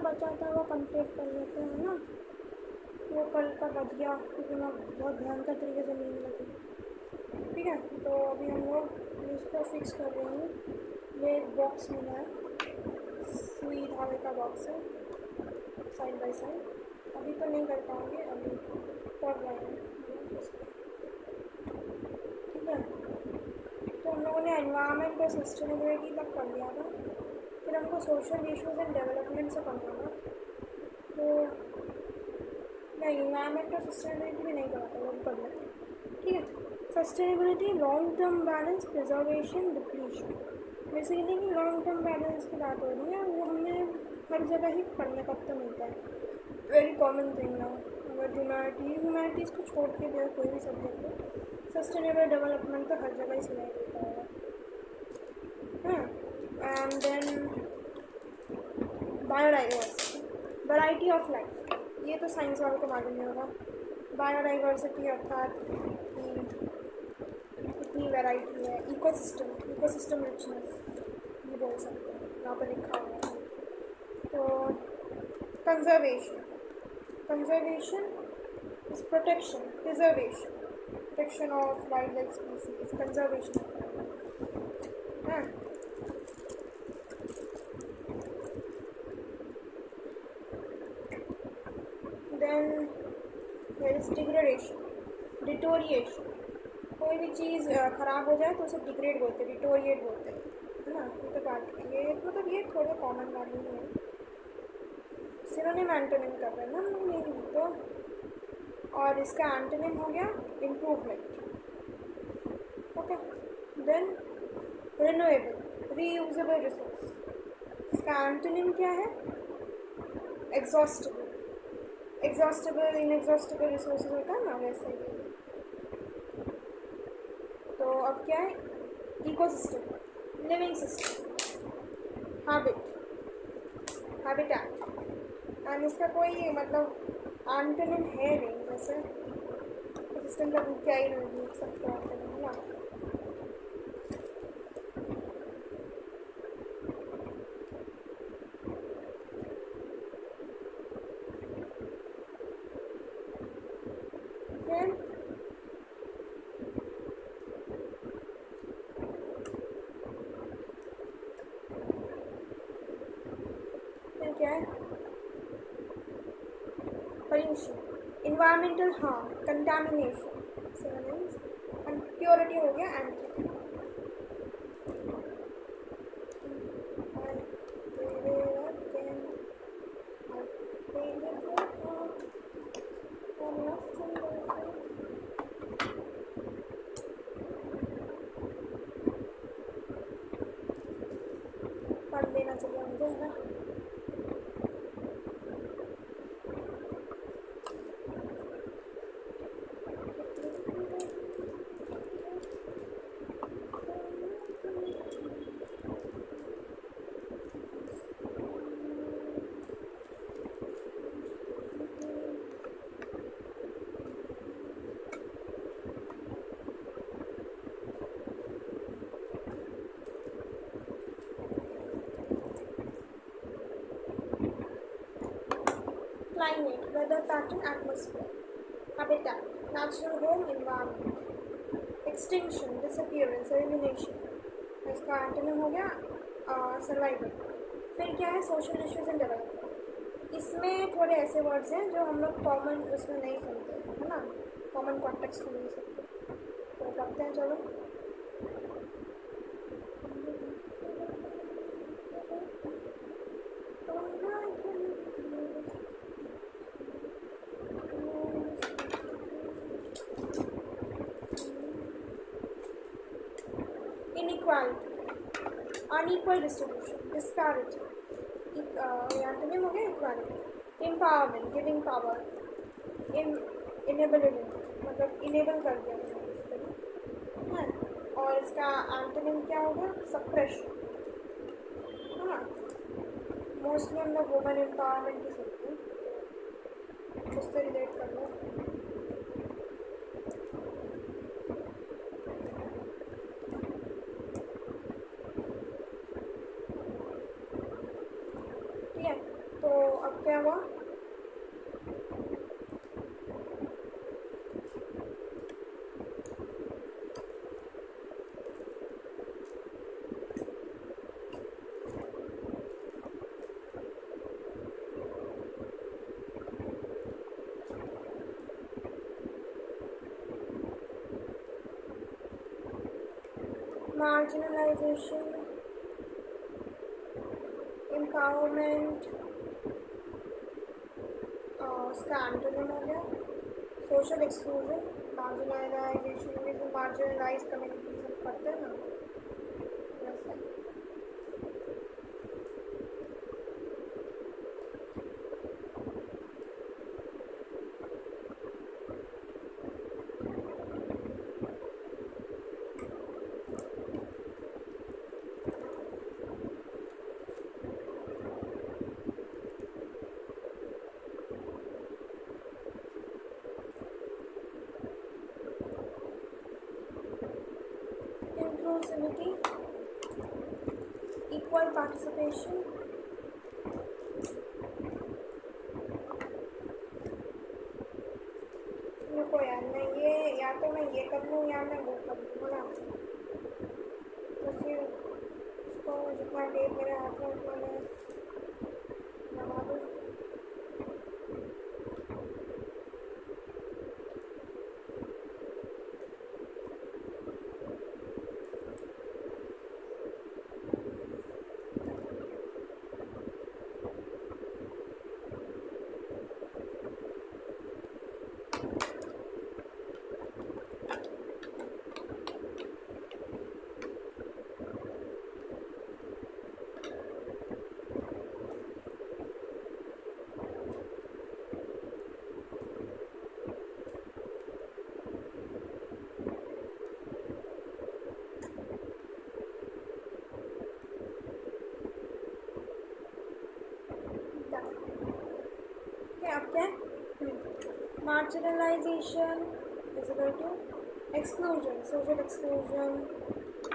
बचा था वो कंप्लीट कर लेते हैं ना। वो कल का बच गया क्योंकि मैं बहुत भयंकर तरीके से नींद लगी। ठीक है, तो अभी हम लोग इसको फिक्स कर रहे हैं। ये एक बॉक्स मिला है, सुई धागे का बॉक्स है, साइड बाई साइड। अभी तो नहीं कर पाएंगे, अभी कर रहे हैं। ठीक है, तो हम लोगों ने एनवायरनमेंट और सस्टेनेबिलिटी तक कर लिया था। फिर हमको सोशल इश्यूज एंड डेवलपमेंट से करना था। तो नहीं, इन्वायरमेंट और सस्टेनेबिलिटी भी नहीं करा था, वो भी कर लेते हैं। ठीक है, sustainability, long term balance, preservation, depletion. Basically कि लॉन्ग टर्म बैलेंस की बात हो रही है, वो हमें हर जगह ही पढ़ने का तो मिलता है, वेरी कॉमन थिंग ना। अगर ह्यूमैनिटीज़ को छोड़ के जो कोई भी सब्जेक्ट हो, सस्टेनेबल डेवलपमेंट तो हर जगह ही सुनाई देता होगा। And then biodiversity, variety of life, ये तो साइंस वालों को मालूम नहीं होगा। बायोडाइवर्सिटी अर्थात कि कितनी वैरायटी है, इकोसिस्टम रिचनेस ये बोल सकते हैं, यहाँ पर लिखा हुआ है। तो conservation is protection of wild life species, conservation है। देन देयर इज डिटोरिएशन, कोई भी चीज़ ख़राब हो जाए तो उसे डिग्रेड बोलते हैं, डिटोरिएट बोलते हैं, है ना। ये तो बात, ये मतलब ये थोड़े कॉमन वाली है। सिनोनिम एंटोनिम कर रहे हैं ना हम लोग मेनली तो, और इसका एंटोनिम हो गया improvement. Okay, then renewable, reusable resource, इसका एंटोनिम क्या है? एग्जॉस्टेबल। इनएग्जॉस्टेबल रिसोर्सेज होता है ना, वैसे ही। तो अब क्या है? Ecosystem, living system, habitat. And इसका कोई मतलब एंटोनिम है नहीं, जैसे सिस्टम का क्या ही नहीं लिख सकते एंटोनिम, है ना। फिर क्या है? Pollution, environmental harm, contamination, synonyms. And purity हो गया एंटोनिम। पढ़ लेना चाहिए मुझे, है ना। Climate, weather pattern, atmosphere, habitat, natural home, environment, extinction, disappearance, elimination, इसका एंटोनिम हो गया सर्वाइवल। फिर क्या है? Social issues and development. इसमें थोड़े ऐसे वर्ड्स हैं जो हम लोग कॉमन उसमें नहीं सुनते, है ना, कॉमन कॉन्टेक्स्ट में नहीं सुनते, तो करते हैं। चलो, inequality, unequal distribution, disparity, antonym हो गया equality. Empowerment, giving power, inability, मतलब इनेबल कर दिया है। और इसका एंटोनिम क्या होगा? सप्रेशन, है ना। मोस्टली हम लोग वुमेन एम्पावरमेंट ही सुनते हैं, उससे रिलेट कर लो। ठीक है, तो अब क्या हुआ? मार्जिनलाइजेशन, एम्पावरमेंट, उसका एंटोनिम हो गया सोशल एक्सक्लूजन। मार्जिनलाइजेशन में जो मार्जिनलाइज कम्युनिटीज हम पढ़ते हैं ना, वैसे। इंक्लूसिविटी, इक्वल पार्टिसिपेशन, रुको यार, मैं ये या तो मैं ये कर लूँ या मैं वो कर लूँ, है ना? तो फिर उसको जितना टेप मेरे हाथ में उतना मैं लगा दूँ। अब क्या है? Marginalisation is equal to exclusion, social exclusion,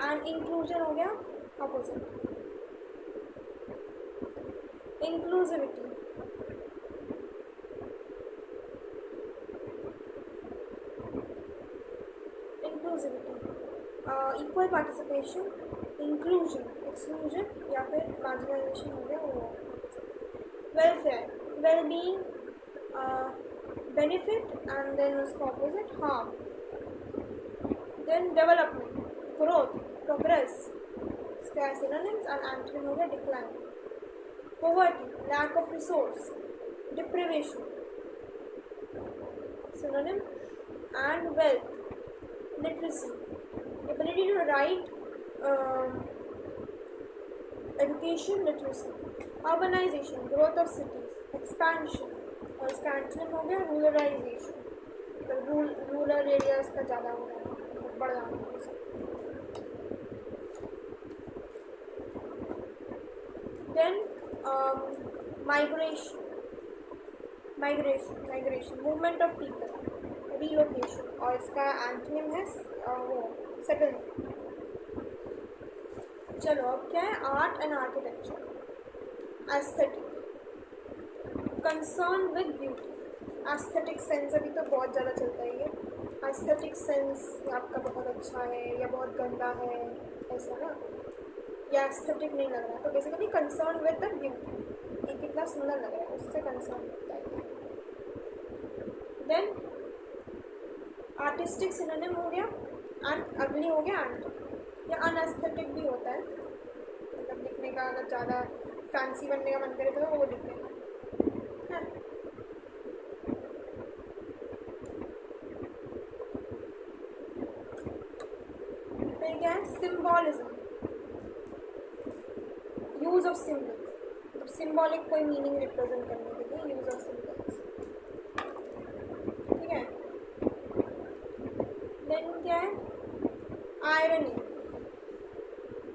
and inclusion हो गया opposite. Inclusivity, equal participation, inclusion, exclusion, या फिर मार्जिनलाइजेशन हो गया वो। Welfare, wellbeing, benefit, and then उसका opposite harm. Then development, growth, progress, इसका सिनोनिम्स एंड एंटोनिम हो गया decline. Poverty, lack of resource, deprivation, synonym, and wealth, literacy, ability to write, education, literacy, urbanization, growth of cities, expansion, और इसका antonym हो गया ruralisation, तो rural areas का ज़्यादा हो रहा है, बढ़ रहा है। Then migration, movement of people, relocation, और इसका एंटोनिम है वो सेटलमेंट। चलो अब क्या है? Art and architecture, aesthetic, concern with beauty, aesthetic sense अभी तो बहुत ज़्यादा चलता है ये। एस्थेटिक सेंस आपका बहुत अच्छा है या बहुत गंदा है, ऐसा ना, या एस्थेटिक नहीं लग रहा है, तो basically concern with the beauty, ये कितना सुंदर लग रहा है उससे कंसर्न होता है। देन आर्टिस्टिक सिनोनिम हो गया, एंड अगली हो गया एंड, या अनएस्थेटिक भी होता है, मतलब लिखने का अगर ज़्यादा फैंसी बनने का मन करे तो वो लिख लेना। फिर क्या है? सिम्बॉलिज्म, यूज ऑफ सिम्बल्स, मतलब सिम्बॉलिक कोई मीनिंग रिप्रेजेंट करने के लिए यूज ऑफ सिम्बल्स, ठीक है। देन क्या है? आयरनी,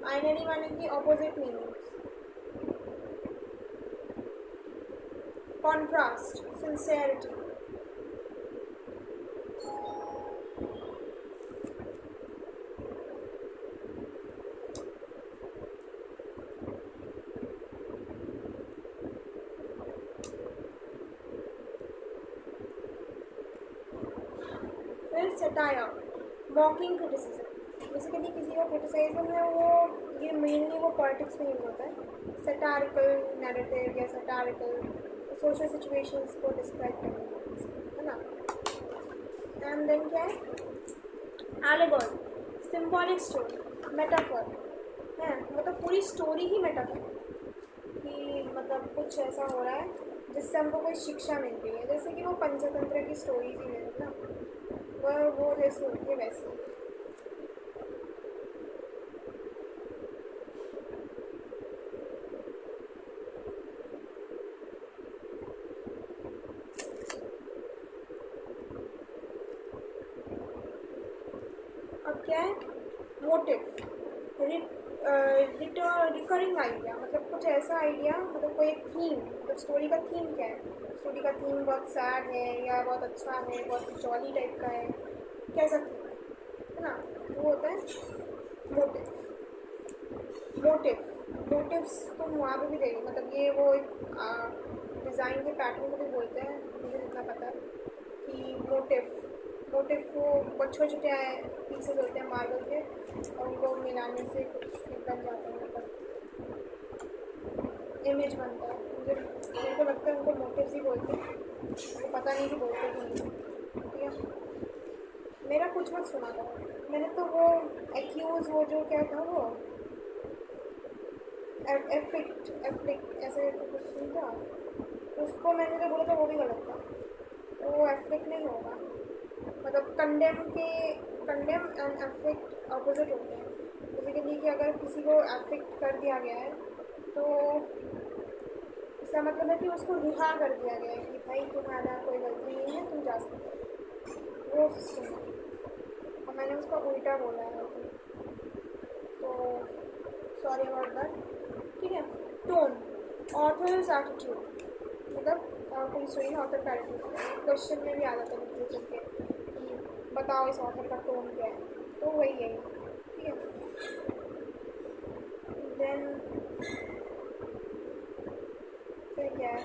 आयरनी माने की ऑपोजिट मीनिंग्स, कॉन्ट्रास्ट, सिंसियरिटी, है सटायर, मॉकिंग क्रिटिसिज्म। बेसिकली किसी को क्रिटिसाइज्म है वो ये मेनली वो पॉलिटिक्स में यूज होता है, सटारिकल नैरेटिव या सटारिकल सोशल सिचुएशंस को डिस्क्राइब करने, है ना। एंड देन क्या है, एलेगोरी, सिम्बॉलिक स्टोरी, मेटाफर है, मतलब पूरी स्टोरी ही मेटाफर कि मतलब कुछ ऐसा हो रहा है जिससे हमको कोई शिक्षा मिल रही है, जैसे कि वो पंचतंत्र की स्टोरीज ही है ना, वो जैसे होती है वैसे। अब क्या है, मोटिव, रिकरिंग आइडिया, मतलब कुछ ऐसा आइडिया, मतलब कोई एक थीम, मतलब स्टोरी का थीम क्या है, स्टोरी का थीम बहुत सैड है या बहुत अच्छा है, बहुत जॉली टाइप का है, कैसा थीम है ना, वो होता है मोटिव। मोटिव, मोटिव्स तुम वहाँ पे भी देखो, मतलब ये वो एक डिज़ाइन के पैटर्न को भी बोलते हैं, मुझे जितना पता है कि मोटिव, मोटिव को बहुत छोटे छोटे पीसेस होते हैं मार्बल के और उनको मिलाने से कुछ बन जाता है, मतलब इमेज बनता है। मुझे मेरे को लगता है उनको मोटिव्स ही बोलते हैं, मुझे पता नहीं कि बोलते कि नहीं, ठीक है। मेरा कुछ मत सुना था, मैंने तो वो एक्यूज़, वो जो क्या था वो एफिक्ट एफ्लिक्ट ऐसे कुछ नहीं था, उसको मैंने जो बोला था वो भी गलत था, तो वो एफ्लिक्ट नहीं होगा, मतलब कंडेम एंड एफेक्ट अपोजिट होते हैं। बेसिकली कि अगर किसी को एफेक्ट कर दिया गया है तो इसका मतलब है कि उसको रिहा कर दिया गया है कि भाई तुम्हारा कोई गलती नहीं है, तुम जा सकते हो, वो सिस्टम है, और मैंने उसका उल्टा बोला है, तो सॉरी अबाउट दैट, ठीक है। टोन, ऑथर्स एटीट्यूड, मतलब कोई स्टोरी में ऑथर का एटीट्यूड क्वेश्चन में भी आ जाता है लिटरेचर के कि बताओ इस ऑथर का टोन क्या है, तो वही है, ठीक है। देन फिर क्या है,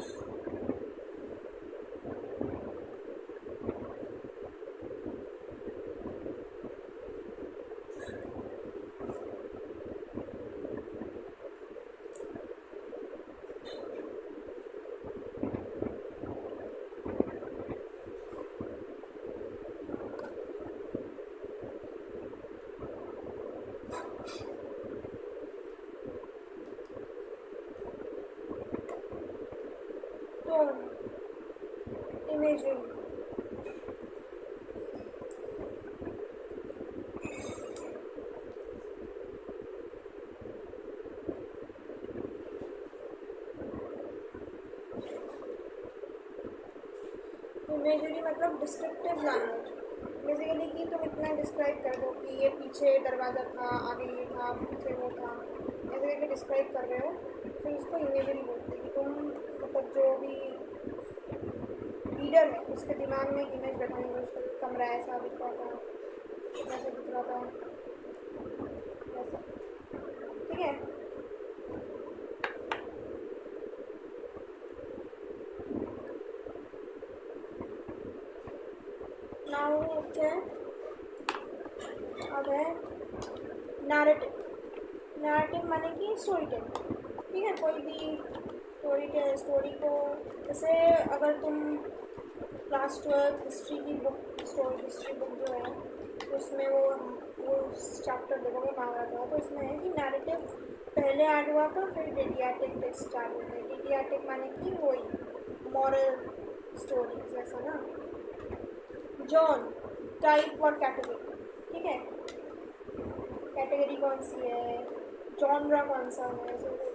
टोन, इमेजिंग, इमेजरी मतलब डिस्क्रिप्टिव लैंग्वेज, बेसिकली कि तुम इतना डिस्क्राइब कर दो कि ये पीछे दरवाज़ा था, आगे ये था, पीछे वो था, ऐसे करके डिस्क्राइब कर रहे हो, फिर उसको इमेजरी बोलते हैं कि तुम मतलब जो भी रीडर है उसके दिमाग में एक इमेज बैठाने की कोशिश करो, कमरा ऐसा दिख रहा था, ऐसा दिख रहा था, ऐसा, ठीक है। नाउ क्या है, अब है नैरेटिव, नैरेटिव माने कि स्टोरी टेलिंग, ठीक है। कोई भी स्टोरी को, जैसे अगर तुम क्लास 12 हिस्ट्री की बुक, स्टोरी हिस्ट्री बुक जो है उसमें वो चैप्टर देखोगे महाभारत का, तो उसमें है कि नैरेटिव पहले ऐड हुआ था, फिर डिडियाटिक टेक्स्ट ऐड हुए थे। डिडियाटिक माने कि वही मॉरल स्टोरीज ऐसा ना। जॉन, टाइप और कैटेगरी, ठीक है, कैटेगरी कौन सी है, जॉनरा कौन सा है, ऐसे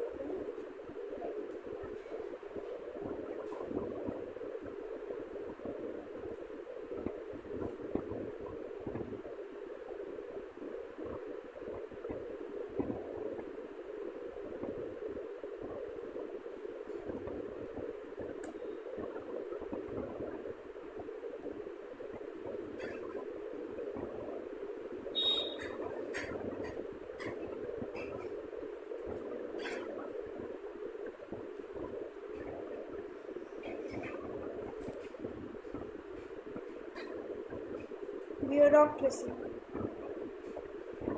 bureaucracy,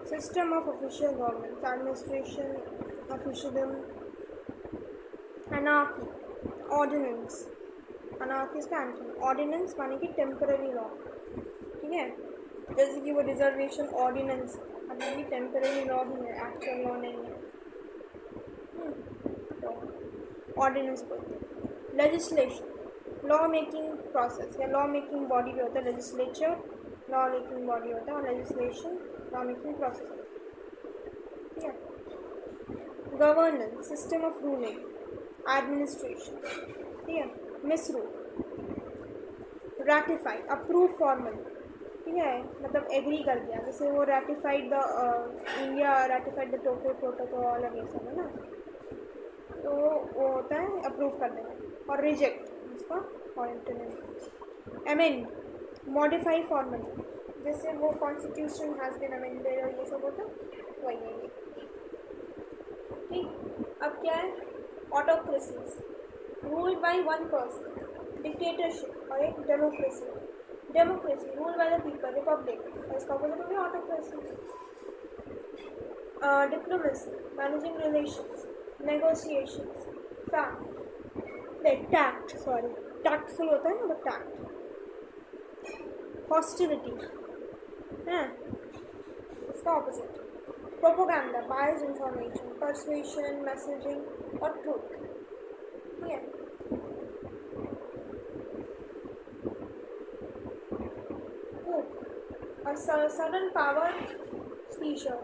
system of official government, administration, officialdom, anarchy, ordinance, anarchy इसका आंसर, ordinance माने कि temporary law, ठीक है, जैसे कि वो रिजर्वेशन ऑर्डिनेंस मतलब कि टेम्पररी लॉ ही है, एक्चुअल लॉ नहीं है, तो ऑर्डिनेंस बोलते हैं। लेजिस्लेशन लॉ मेकिंग प्रोसेस या लॉ मेकिंग बॉडी भी होता है, लेजिस्लेचर लॉ मेकिंग बॉडी होता है और लेजिस्लेशन लॉ मेकिंग प्रोसेस होता है, ठीक है। Governance system of ruling, administration, ठीक है। मिसरूल, रैटिफाइड अप्रूव फॉर्मल, ठीक है, मतलब एग्री कर दिया, जैसे वो ratified the India ratified the Tokyo protocol और ये सब है ना, तो वो होता है अप्रूव कर देना। और रिजेक्ट इसका ऑल्टरनेट। अमेंड मॉडिफाई फॉर्मली, जैसे वो कॉन्स्टिट्यूशन हैज़ बीन अमेंडेड और ये सब होता है वही है ये, ठीक। अब क्या है, autocracies ruled by one person, dictatorship और एक democracy, democracy rule by the people, republic और इसका ऑपोजिट हो गया autocracy. Diplomacy managing relations, negotiations, tact sorry tactful होता है ना, टैक्ट। हॉस्टिलिटी है इसका opposite, propaganda biased information, persuasion, messaging और ट्रूथ, ठीक है। Sudden power seizure,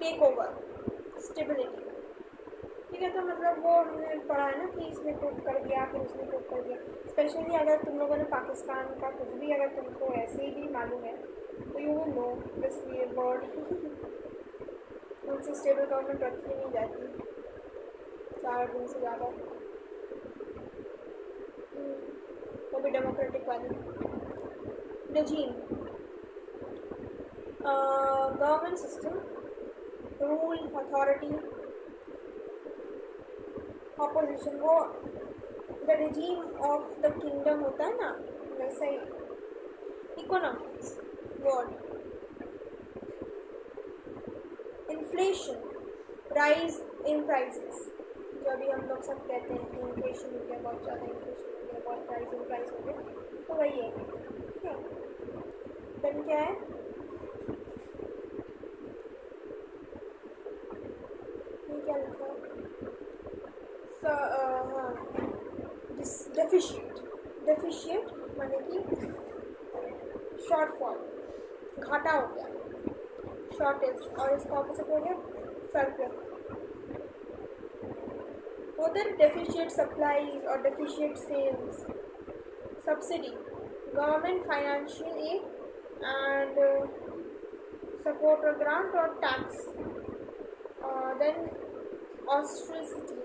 take over, stability, ठीक है। तो मतलब वो हमने पढ़ा है ना कि इसने कुक कर दिया फिर उसने कुक कर दिया। स्पेशली अगर तुम लोगों ने पाकिस्तान का कुछ भी अगर तुमको ऐसे ही भी मालूम है तो you will know this weird word. उनसे स्टेबल गवर्नमेंट रखी नहीं जाती 4 दिन से ज़्यादा, वो भी डेमोक्रेटिक वाली। regime government system, rule, authority, opposition, वो the regime of the kingdom होता है ना वैसा ही। Economics word, inflation rise in prices, जो अभी हम लोग सब कहते हैं कि इन्फ्लेशन हो गया, बहुत ज़्यादा इन्फ्लेशन हो गया, बहुत राइज इन प्राइस हो गया, तो वही है, ठीक है। देन क्या है, ये क्या लिखा है, हाँ डेफिशिएट, डेफिशिएट माने कि शॉर्टफॉल, घाटा हो गया, शॉर्टेज और इसका ऑपोजिट हो गया सरप्लस। उधर डेफिशिएट सप्लाईज और deficient sales, subsidy government financial aid and support or grant or tax, then austerity,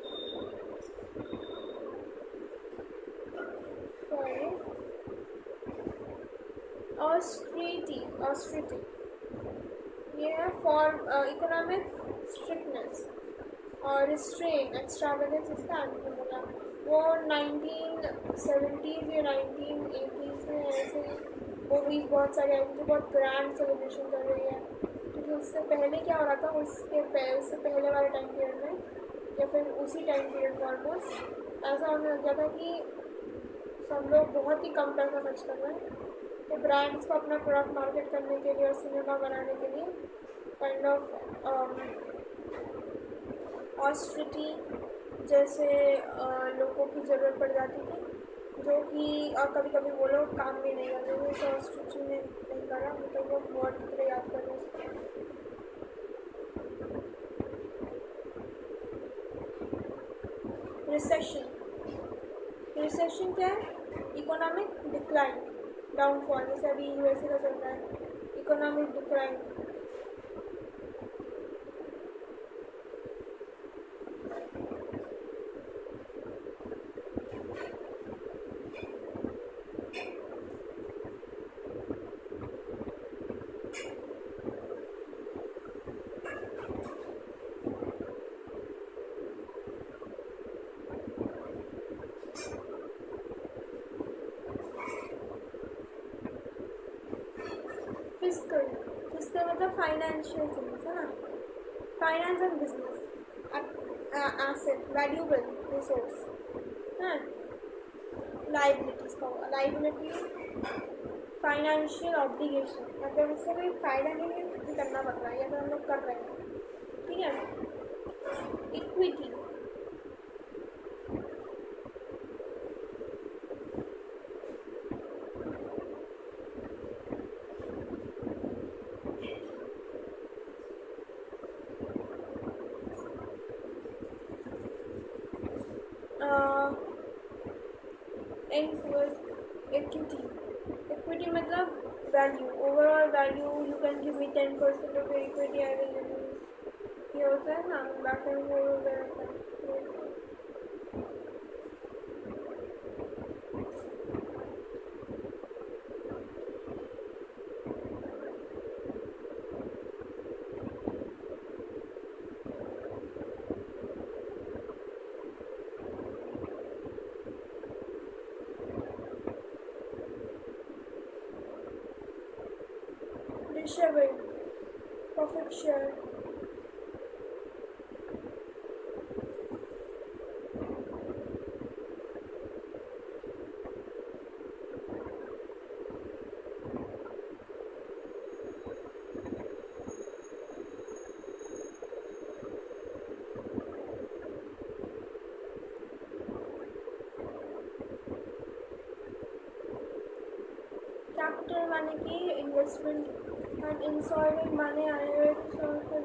sorry, austerity ये है फॉर इकोनॉमिक स्ट्रिक्टनेस और रिस्ट्रेन, एक्स्ट्रावेगेंस इसका आंसर होगा। वो 1970s या 1980s में ऐसे मूवीज़ बहुत सारी आई थी जो बहुत ग्रैंड सेलिब्रेशन कर रही है, क्योंकि उससे पहले क्या हो रहा था, उससे पहले वाले टाइम पीरियड में या फिर उसी टाइम पीरियड में ऑलमोस्ट ऐसा होने लग गया था कि सब लोग बहुत ही कम पैसा खर्च कर रहे हैं, तो ब्रांड्स को अपना प्रोडक्ट मार्केट करने के लिए और सिनेमा बनाने के लिए काइंड ऑफ ऑस्ट्रिटी जैसे लोगों की ज़रूरत पड़ जाती थी, जो कि कभी कभी वो लोग काम भी नहीं करते थे, तो ऑस्ट्रिटी ने नहीं करा, तो वो वर्ड की तरह याद कर रहे हैं। रिसेशन, रिसेशन क्या है, इकोनॉमिक डिक्लाइन, डाउनफॉल, जैसे अभी यूएसए का चल रहा है इकोनॉमिक डिक्लाइन। फिस्कल, फिस्कल मतलब फाइनेंशियल थिंग्स है ना, finance and business, asset, valuable resource है। लाइबिलिटीज का होगा, लाइबिलिटी फाइनेंशियल ऑब्लिगेशन, मतलब उससे कोई फायदा नहीं है, कुछ भी करना पड़ रहा है या फिर हम लोग कर रहे हैं, ठीक है। इक्विटी, इक्विटी, इक्विटी मतलब value, overall value, you can give me 10% of equity, I will give you, ये होता है ना, back and fourth. Disheveled, profit share, capital माने कि इन्वेस्टमेंट, एंड इंसॉल्वेंट माने आए हुए रिसोर्सेज।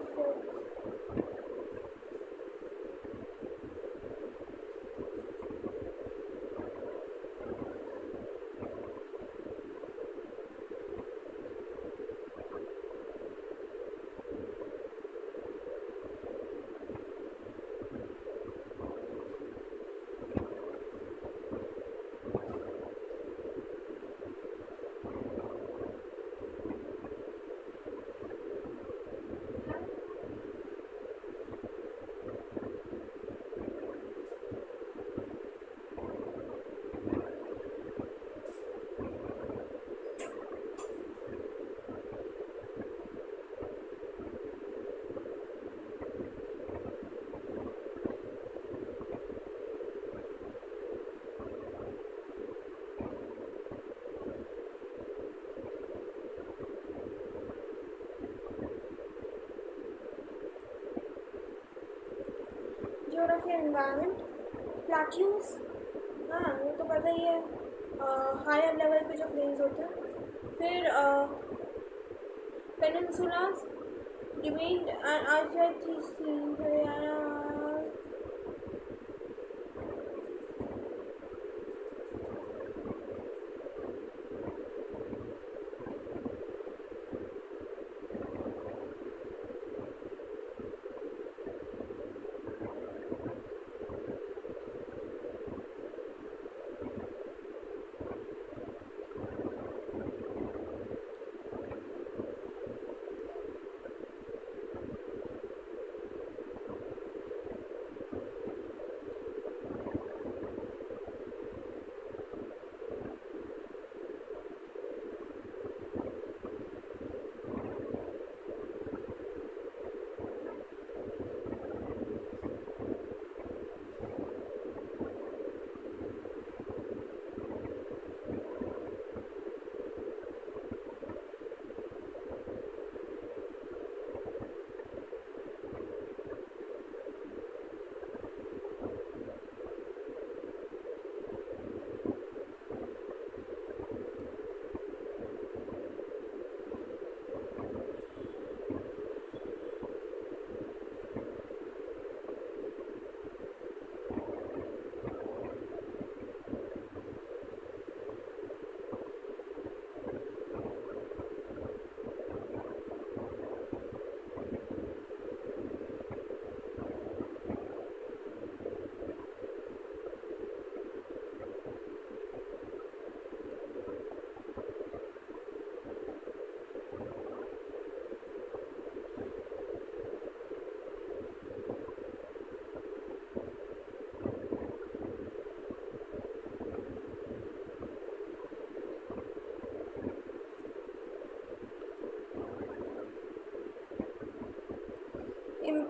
ज्योग्राफी एनवायरनमेंट, प्लेट्यूज, हाँ वो तो पता ही है, हायर लेवल पे जो प्लेन्स होते हैं। फिर peninsulas, demand and arthritis,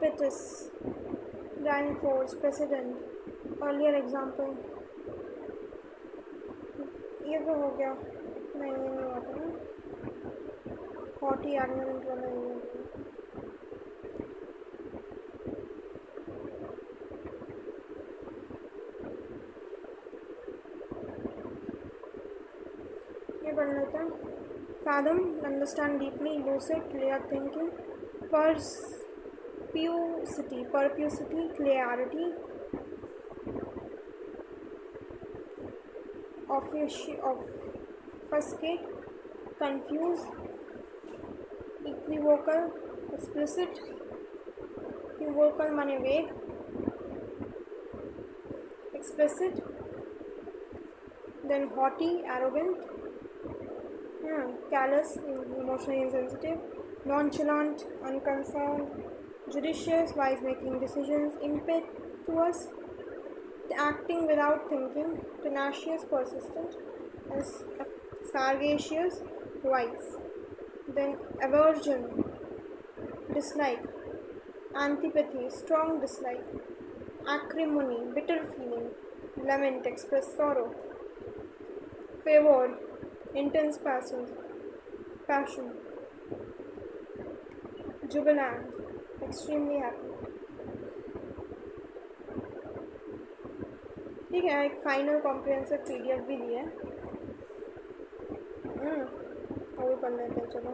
impetus, driving force, precedent, earlier example. ये तो हो गया, नहीं ये नहीं होता ना, haughty arrogant वाला ये पढ़ लेते हैं. Fathom, understand deeply, lucid, clear thinking, perspicacity, clarity, obfuscate, confuse, equivocal, explicit, equivocal माने vague, explicit, then haughty, arrogant, callous, emotionally insensitive, nonchalant, unconcerned, judicious, wise making decisions, impetuous, acting without thinking, tenacious, persistent, and sagacious, wise. Then aversion, dislike, antipathy, strong dislike, acrimony, bitter feeling, lament, express sorrow, favor, intense passion, jubilant, extremely happy. ठीक है, एक final comprehensive PDF भी दिया है. वो भी पढ़ लेते हैं, चलो.